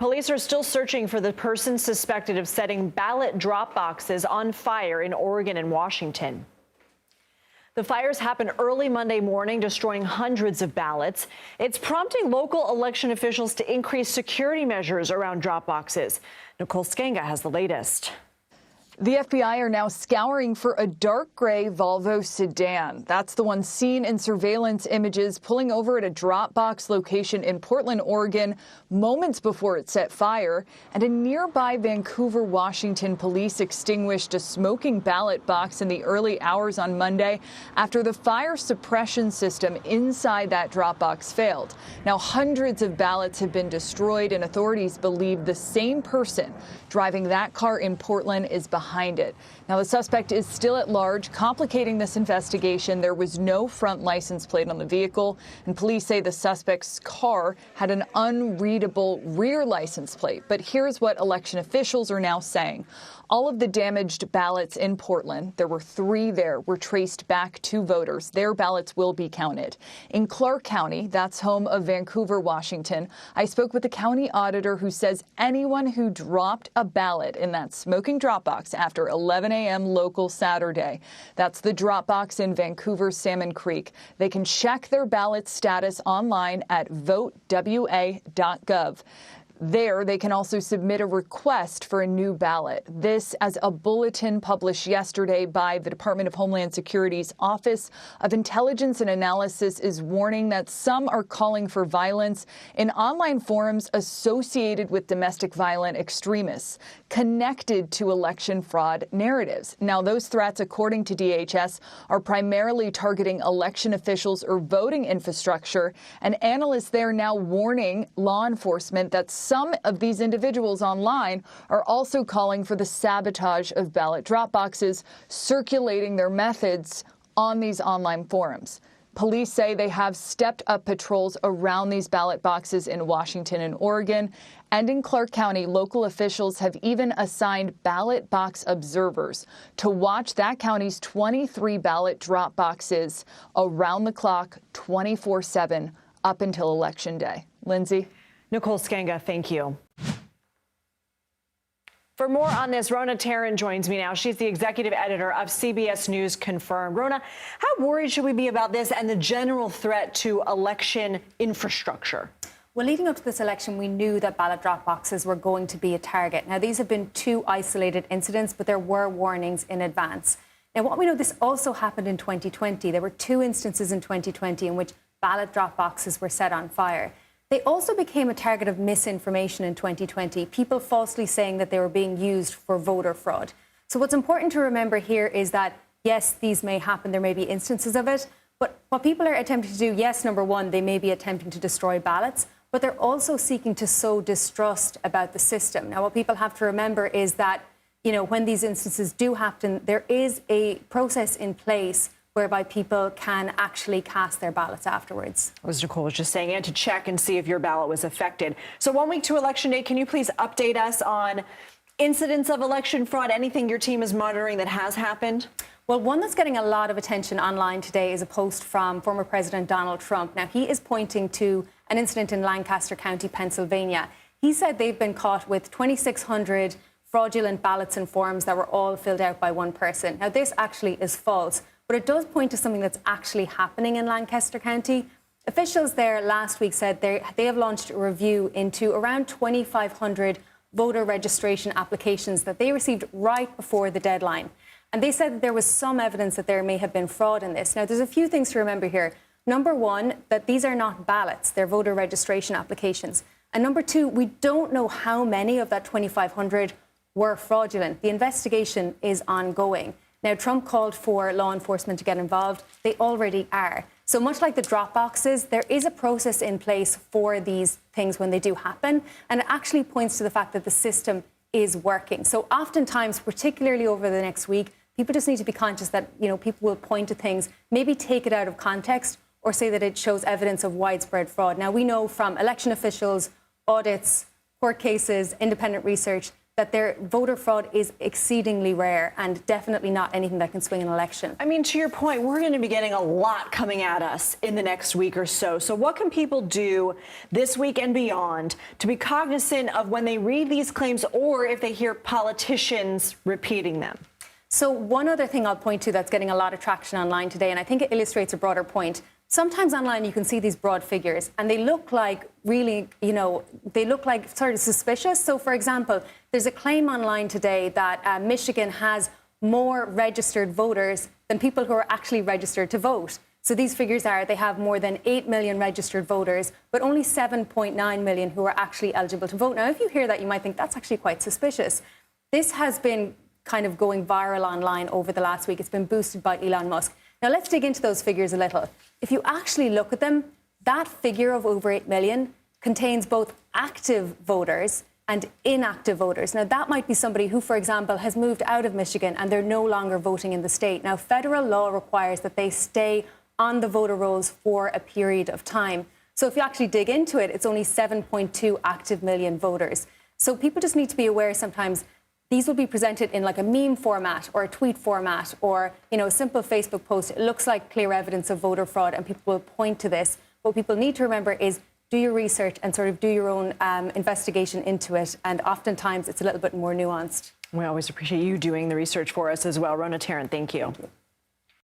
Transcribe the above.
Police are still searching for the person suspected of setting ballot drop boxes on fire in Oregon and Washington. The fires happened early Monday morning, destroying hundreds of ballots. It's prompting local election officials to increase security measures around drop boxes. Nicole Sganga has the latest. The FBI are now scouring for a dark gray Volvo sedan. That's the one seen in surveillance images pulling over at a Dropbox location in Portland, Oregon, moments before it set fire. And in nearby Vancouver, Washington, police extinguished a smoking ballot box in the early hours on Monday after the fire suppression system inside that Dropbox failed. Now, hundreds of ballots have been destroyed, and authorities believe the same person driving that car in Portland is behind it. Now, the suspect is still at large, complicating this investigation. There was no front license plate on the vehicle, and police say the suspect's car had an unreadable rear license plate. But here's what election officials are now saying. All of the damaged ballots in Portland, there were 3 there, were traced back to voters. Their ballots will be counted. In Clark County, that's home of Vancouver, Washington, I spoke with the county auditor who says anyone who dropped a ballot in that smoking drop box after 11 a.m. local Saturday, that's the drop box in Vancouver's Salmon Creek, they can check their ballot status online at votewa.gov. There, they can also submit a request for a new ballot. This as a bulletin published yesterday by the Department of Homeland Security's Office of Intelligence and Analysis is warning that some are calling for violence in online forums associated with domestic violent extremists connected to election fraud narratives. Now, those threats, according to DHS, are primarily targeting election officials or voting infrastructure, and analysts there now warning law enforcement that some of these individuals online are also calling for the sabotage of ballot drop boxes, circulating their methods on these online forums. Police say they have stepped up patrols around these ballot boxes in Washington and Oregon. And in Clark County, local officials have even assigned ballot box observers to watch that county's 23 ballot drop boxes around the clock, 24/7, up until Election Day. Lindsay? Nicole Sganga, thank you. For more on this, Rhona Tarrant joins me now. She's the executive editor of CBS News Confirmed. Rhona, how worried should we be about this and the general threat to election infrastructure? Well, leading up to this election, we knew that ballot drop boxes were going to be a target. Now, these have been 2 isolated incidents, but there were warnings in advance. Now, what we know, this also happened in 2020. There were 2 instances in 2020 in which ballot drop boxes were set on fire. They also became a target of misinformation in 2020, people falsely saying that they were being used for voter fraud. So what's important to remember here is that, yes, these may happen, there may be instances of it, but what people are attempting to do, yes, number one, they may be attempting to destroy ballots, but they're also seeking to sow distrust about the system. Now, what people have to remember is that, when these instances do happen, there is a process in place whereby people can actually cast their ballots afterwards. As Nicole was just saying, and to check and see if your ballot was affected. So 1 week to Election Day, can you please update us on incidents of election fraud, anything your team is monitoring that has happened? Well, one that's getting a lot of attention online today is a post from former President Donald Trump. Now, he is pointing to an incident in Lancaster County, Pennsylvania. He said they've been caught with 2,600 fraudulent ballots and forms that were all filled out by one person. Now, this actually is false, but it does point to something that's actually happening in Lancaster County. Officials there last week said they have launched a review into around 2,500 voter registration applications that they received right before the deadline. And they said that there was some evidence that there may have been fraud in this. Now, there's a few things to remember here. Number one, that these are not ballots, they're voter registration applications. And number two, we don't know how many of that 2,500 were fraudulent. The investigation is ongoing. Now, Trump called for law enforcement to get involved. They already are. So much like the drop boxes, there is a process in place for these things when they do happen. And it actually points to the fact that the system is working. So oftentimes, particularly over the next week, people just need to be conscious that, people will point to things, maybe take it out of context or say that it shows evidence of widespread fraud. Now, we know from election officials, audits, court cases, independent research, that their voter fraud is exceedingly rare and definitely not anything that can swing an election. I mean, to your point, we're going to be getting a lot coming at us in the next week or so. So what can people do this week and beyond to be cognizant of when they read these claims or if they hear politicians repeating them? So one other thing I'll point to that's getting a lot of traction online today, and I think it illustrates a broader point. Sometimes online you can see these broad figures and they look like really, they look like sort of suspicious. So, for example, there's a claim online today that Michigan has more registered voters than people who are actually registered to vote. So these figures are they have more than 8 million registered voters, but only 7.9 million who are actually eligible to vote. Now, if you hear that, you might think that's actually quite suspicious. This has been kind of going viral online over the last week. It's been boosted by Elon Musk. Now, let's dig into those figures a little. If you actually look at them, that figure of over 8 million contains both active voters and inactive voters. Now, that might be somebody who, for example, has moved out of Michigan and they're no longer voting in the state. Now, federal law requires that they stay on the voter rolls for a period of time. So if you actually dig into it, it's only 7.2 active million voters. So people just need to be aware sometimes these will be presented in like a meme format or a tweet format or, a simple Facebook post. It looks like clear evidence of voter fraud and people will point to this. What people need to remember is do your research and sort of do your own investigation into it. And oftentimes it's a little bit more nuanced. We always appreciate you doing the research for us as well. Rhona Tarrant, thank you.